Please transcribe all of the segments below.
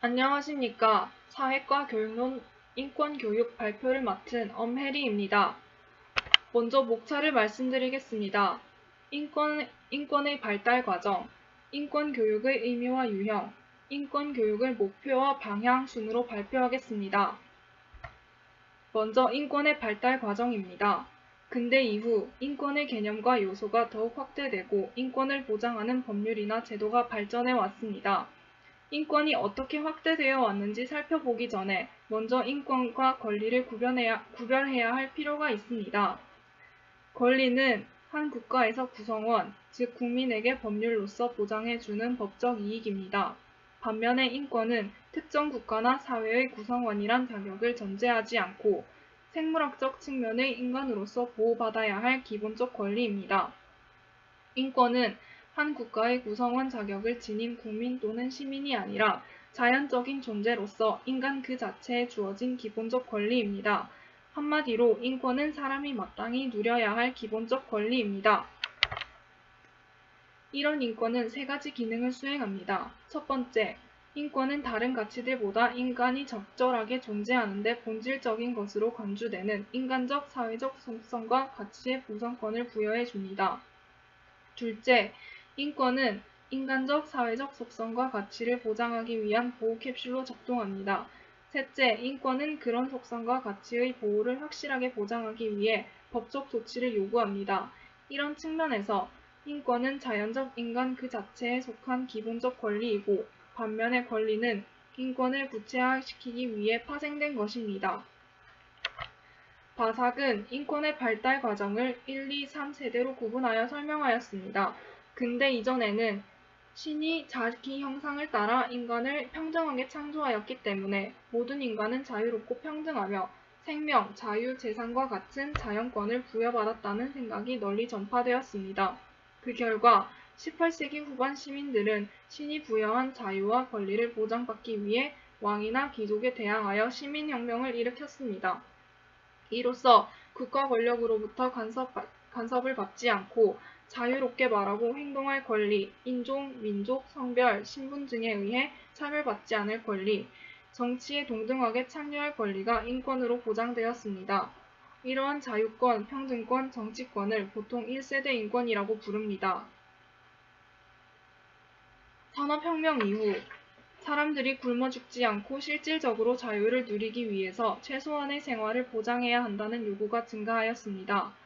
안녕하십니까. 사회과 교육론 인권교육 발표를 맡은 엄혜리입니다. 먼저 목차를 말씀드리겠습니다. 인권의 발달 과정, 인권교육의 의미와 유형, 인권교육의 목표와 방향 순으로 발표하겠습니다. 먼저 인권의 발달 과정입니다. 근대 이후 인권의 개념과 요소가 더욱 확대되고 인권을 보장하는 법률이나 제도가 발전해 왔습니다. 인권이 어떻게 확대되어 왔는지 살펴보기 전에 먼저 인권과 권리를 구별해야 할 필요가 있습니다. 권리는 한 국가에서 구성원, 즉 국민에게 법률로서 보장해주는 법적 이익입니다. 반면에 인권은 특정 국가나 사회의 구성원이란 자격을 전제하지 않고 생물학적 측면의 인간으로서 보호받아야 할 기본적 권리입니다. 인권은 한 국가의 구성원 자격을 지닌 국민 또는 시민이 아니라 자연적인 존재로서 인간 그 자체에 주어진 기본적 권리입니다. 한마디로 인권은 사람이 마땅히 누려야 할 기본적 권리입니다. 이런 인권은 세 가지 기능을 수행합니다. 첫 번째, 인권은 다른 가치들보다 인간이 적절하게 존재하는 데 본질적인 것으로 간주되는 인간적, 사회적 속성과 가치의 보상권을 부여해 줍니다. 둘째, 인권은 인간적, 사회적 속성과 가치를 보장하기 위한 보호 캡슐로 작동합니다. 셋째, 인권은 그런 속성과 가치의 보호를 확실하게 보장하기 위해 법적 조치를 요구합니다. 이런 측면에서 인권은 자연적 인간 그 자체에 속한 기본적 권리이고 반면에 권리는 인권을 구체화시키기 위해 파생된 것입니다. 바삭은 인권의 발달 과정을 1, 2, 3세대로 구분하여 설명하였습니다. 근대 이전에는 신이 자기 형상을 따라 인간을 평등하게 창조하였기 때문에 모든 인간은 자유롭고 평등하며 생명, 자유, 재산과 같은 자연권을 부여받았다는 생각이 널리 전파되었습니다. 그 결과 18세기 후반 시민들은 신이 부여한 자유와 권리를 보장받기 위해 왕이나 귀족에 대항하여 시민혁명을 일으켰습니다. 이로써 국가 권력으로부터 간섭을 받지 않고 자유롭게 말하고 행동할 권리, 인종, 민족, 성별, 신분 등에 의해 차별받지 않을 권리, 정치에 동등하게 참여할 권리가 인권으로 보장되었습니다. 이러한 자유권, 평등권, 정치권을 보통 1세대 인권이라고 부릅니다. 산업혁명 이후 사람들이 굶어 죽지 않고 실질적으로 자유를 누리기 위해서 최소한의 생활을 보장해야 한다는 요구가 증가하였습니다.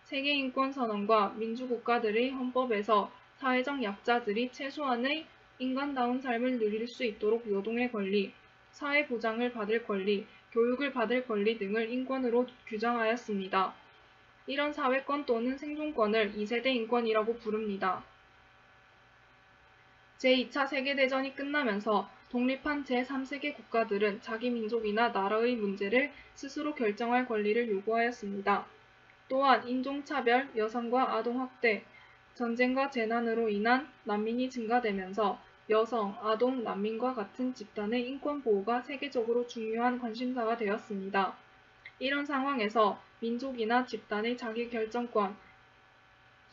세계인권선언과 민주국가들의 헌법에서 사회적 약자들이 최소한의 인간다운 삶을 누릴 수 있도록 노동의 권리, 사회보장을 받을 권리, 교육을 받을 권리 등을 인권으로 규정하였습니다. 이런 사회권 또는 생존권을 2세대 인권이라고 부릅니다. 제2차 세계대전이 끝나면서 독립한 제3세계 국가들은 자기 민족이나 나라의 문제를 스스로 결정할 권리를 요구하였습니다. 또한 인종차별, 여성과 아동학대, 전쟁과 재난으로 인한 난민이 증가되면서 여성, 아동, 난민과 같은 집단의 인권보호가 세계적으로 중요한 관심사가 되었습니다. 이런 상황에서 민족이나 집단의 자기결정권,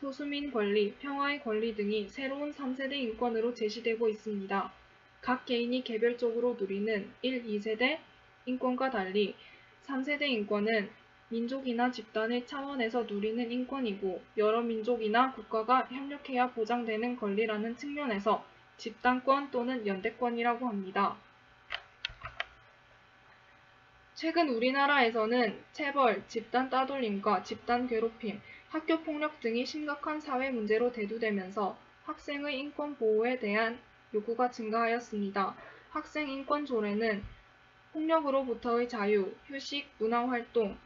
소수민 권리, 평화의 권리 등이 새로운 3세대 인권으로 제시되고 있습니다. 각 개인이 개별적으로 누리는 1, 2세대 인권과 달리 3세대 인권은 민족이나 집단의 차원에서 누리는 인권이고 여러 민족이나 국가가 협력해야 보장되는 권리라는 측면에서 집단권 또는 연대권이라고 합니다. 최근 우리나라에서는 체벌, 집단 따돌림과 집단 괴롭힘, 학교 폭력 등이 심각한 사회 문제로 대두되면서 학생의 인권 보호에 대한 요구가 증가하였습니다. 학생 인권 조례는 폭력으로부터의 자유, 휴식, 문화활동,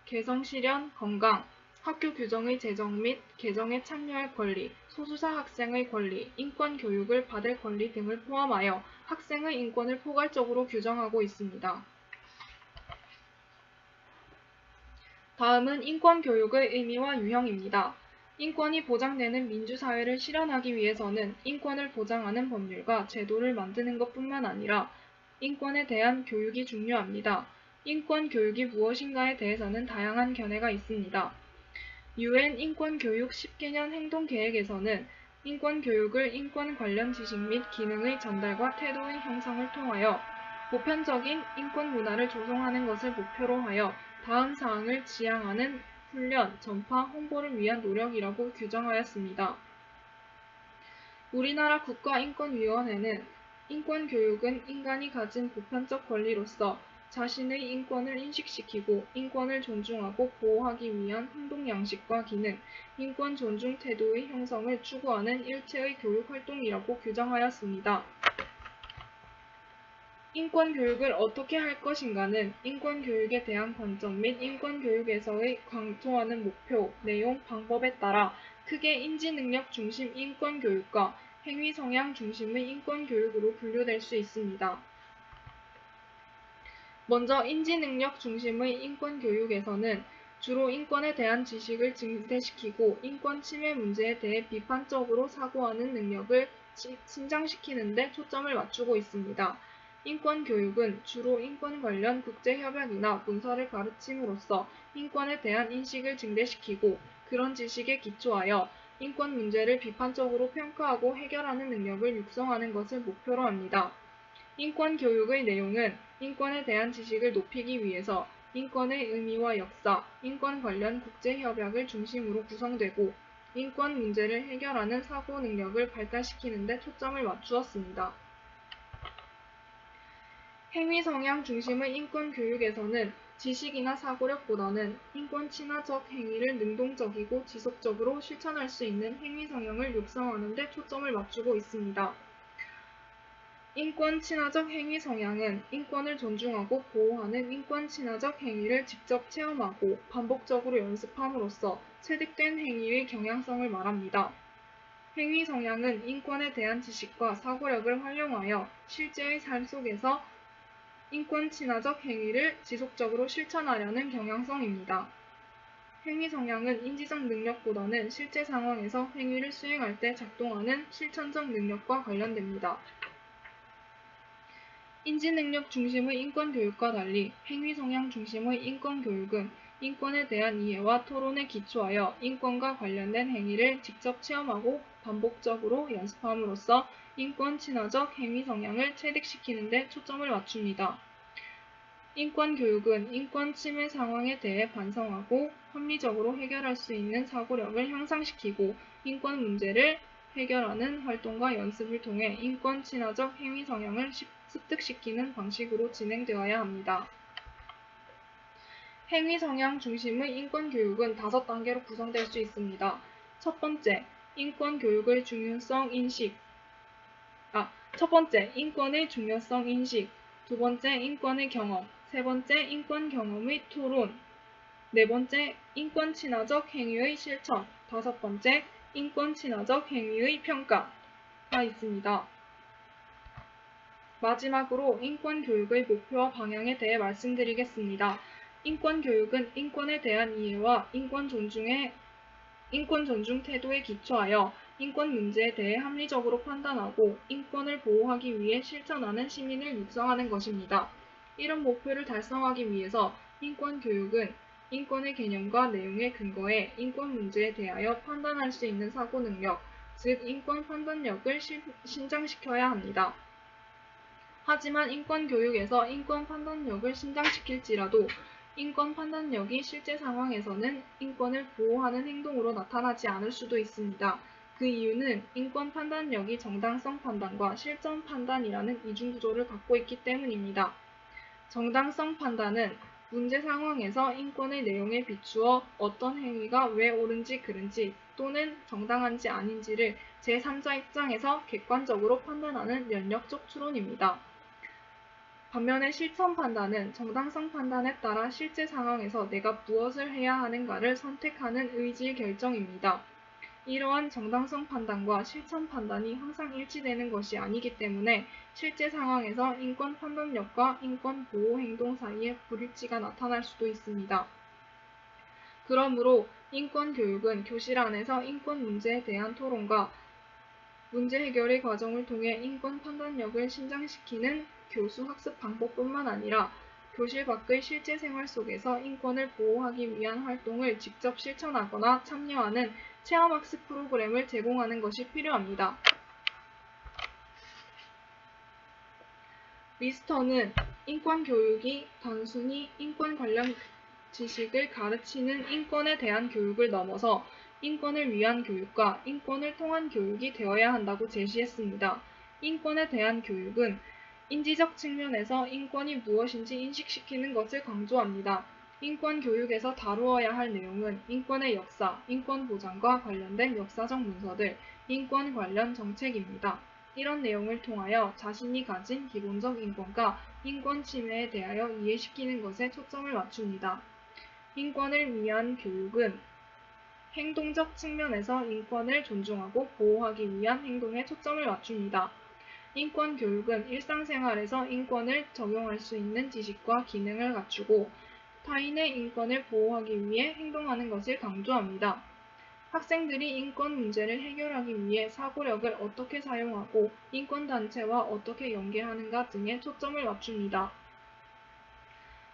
개성 실현, 건강, 학교 규정의 제정 및 개정에 참여할 권리, 소수자 학생의 권리, 인권 교육을 받을 권리 등을 포함하여 학생의 인권을 포괄적으로 규정하고 있습니다. 다음은 인권교육의 의미와 유형입니다. 인권이 보장되는 민주사회를 실현하기 위해서는 인권을 보장하는 법률과 제도를 만드는 것뿐만 아니라 인권에 대한 교육이 중요합니다. 인권교육이 무엇인가에 대해서는 다양한 견해가 있습니다. UN 인권교육 10개년 행동계획에서는 인권교육을 인권 관련 지식 및 기능의 전달과 태도의 형성을 통하여 보편적인 인권 문화를 조성하는 것을 목표로 하여 다음 사항을 지향하는 훈련, 전파, 홍보를 위한 노력이라고 규정하였습니다. 우리나라 국가인권위원회는 인권교육은 인간이 가진 보편적 권리로서 자신의 인권을 인식시키고 인권을 존중하고 보호하기 위한 행동 양식과 기능, 인권 존중 태도의 형성을 추구하는 일체의 교육 활동이라고 규정하였습니다. 인권교육을 어떻게 할 것인가는 인권교육에 대한 관점 및 인권교육에서의 강조하는 목표, 내용, 방법에 따라 크게 인지능력 중심 인권교육과 행위성향 중심의 인권교육으로 분류될 수 있습니다. 먼저 인지능력 중심의 인권교육에서는 주로 인권에 대한 지식을 증대시키고 인권 침해 문제에 대해 비판적으로 사고하는 능력을 신장시키는 데 초점을 맞추고 있습니다. 인권교육은 주로 인권 관련 국제협약이나 문서를 가르침으로써 인권에 대한 인식을 증대시키고 그런 지식에 기초하여 인권 문제를 비판적으로 평가하고 해결하는 능력을 육성하는 것을 목표로 합니다. 인권교육의 내용은 인권에 대한 지식을 높이기 위해서 인권의 의미와 역사, 인권 관련 국제협약을 중심으로 구성되고 인권 문제를 해결하는 사고 능력을 발달시키는 데 초점을 맞추었습니다. 행위성향 중심의 인권교육에서는 지식이나 사고력보다는 인권 친화적 행위를 능동적이고 지속적으로 실천할 수 있는 행위성향을 육성하는 데 초점을 맞추고 있습니다. 인권 친화적 행위 성향은 인권을 존중하고 보호하는 인권 친화적 행위를 직접 체험하고 반복적으로 연습함으로써 체득된 행위의 경향성을 말합니다. 행위 성향은 인권에 대한 지식과 사고력을 활용하여 실제의 삶 속에서 인권 친화적 행위를 지속적으로 실천하려는 경향성입니다. 행위 성향은 인지적 능력보다는 실제 상황에서 행위를 수행할 때 작동하는 실천적 능력과 관련됩니다. 인지능력 중심의 인권교육과 달리 행위성향 중심의 인권교육은 인권에 대한 이해와 토론에 기초하여 인권과 관련된 행위를 직접 체험하고 반복적으로 연습함으로써 인권 친화적 행위 성향을 체득시키는 데 초점을 맞춥니다. 인권교육은 인권 침해 상황에 대해 반성하고 합리적으로 해결할 수 있는 사고력을 향상시키고 인권 문제를 해결하는 활동과 연습을 통해 인권 친화적 행위 성향을 습득시키는 방식으로 진행되어야 합니다. 행위 성향 중심의 인권교육은 5단계로 구성될 수 있습니다. 첫 번째, 인권교육의 중요성 인식. 첫 번째, 인권의 중요성 인식. 두 번째, 인권의 경험. 세 번째, 인권 경험의 토론. 네 번째, 인권 친화적 행위의 실천. 다섯 번째, 인권 친화적 행위의 평가가 있습니다. 마지막으로 인권교육의 목표와 방향에 대해 말씀드리겠습니다. 인권교육은 인권에 대한 이해와 인권 존중 태도에 기초하여 인권 문제에 대해 합리적으로 판단하고 인권을 보호하기 위해 실천하는 시민을 육성하는 것입니다. 이런 목표를 달성하기 위해서 인권교육은 인권의 개념과 내용에 근거해 인권 문제에 대하여 판단할 수 있는 사고 능력, 즉 인권 판단력을 신장시켜야 합니다. 하지만 인권교육에서 인권 판단력을 신장시킬지라도 인권 판단력이 실제 상황에서는 인권을 보호하는 행동으로 나타나지 않을 수도 있습니다. 그 이유는 인권 판단력이 정당성 판단과 실전 판단이라는 이중구조를 갖고 있기 때문입니다. 정당성 판단은 문제 상황에서 인권의 내용에 비추어 어떤 행위가 왜 옳은지 그른지 또는 정당한지 아닌지를 제3자 입장에서 객관적으로 판단하는 면역적 추론입니다. 반면에 실천 판단은 정당성 판단에 따라 실제 상황에서 내가 무엇을 해야 하는가를 선택하는 의지 결정입니다. 이러한 정당성 판단과 실천 판단이 항상 일치되는 것이 아니기 때문에 실제 상황에서 인권 판단력과 인권 보호 행동 사이에 불일치가 나타날 수도 있습니다. 그러므로 인권 교육은 교실 안에서 인권 문제에 대한 토론과 문제 해결의 과정을 통해 인권 판단력을 신장시키는 교수 학습 방법뿐만 아니라 교실 밖의 실제 생활 속에서 인권을 보호하기 위한 활동을 직접 실천하거나 참여하는 체험학습 프로그램을 제공하는 것이 필요합니다. 리스터는 인권교육이 단순히 인권 관련 지식을 가르치는 인권에 대한 교육을 넘어서 인권을 위한 교육과 인권을 통한 교육이 되어야 한다고 제시했습니다. 인권에 대한 교육은 인지적 측면에서 인권이 무엇인지 인식시키는 것을 강조합니다. 인권 교육에서 다루어야 할 내용은 인권의 역사, 인권 보장과 관련된 역사적 문서들, 인권 관련 정책입니다. 이런 내용을 통하여 자신이 가진 기본적 인권과 인권 침해에 대하여 이해시키는 것에 초점을 맞춥니다. 인권을 위한 교육은 행동적 측면에서 인권을 존중하고 보호하기 위한 행동에 초점을 맞춥니다. 인권 교육은 일상생활에서 인권을 적용할 수 있는 지식과 기능을 갖추고 타인의 인권을 보호하기 위해 행동하는 것을 강조합니다. 학생들이 인권 문제를 해결하기 위해 사고력을 어떻게 사용하고 인권단체와 어떻게 연계하는가 등에 초점을 맞춥니다.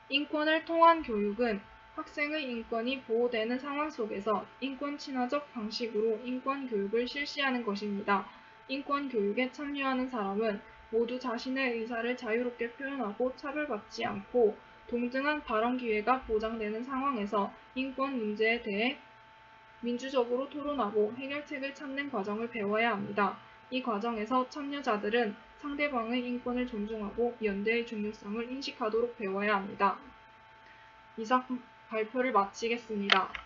인권을 통한 교육은 학생의 인권이 보호되는 상황 속에서 인권 친화적 방식으로 인권 교육을 실시하는 것입니다. 인권 교육에 참여하는 사람은 모두 자신의 의사를 자유롭게 표현하고 차별받지 않고 동등한 발언 기회가 보장되는 상황에서 인권 문제에 대해 민주적으로 토론하고 해결책을 찾는 과정을 배워야 합니다. 이 과정에서 참여자들은 상대방의 인권을 존중하고 연대의 중요성을 인식하도록 배워야 합니다. 이상 발표를 마치겠습니다.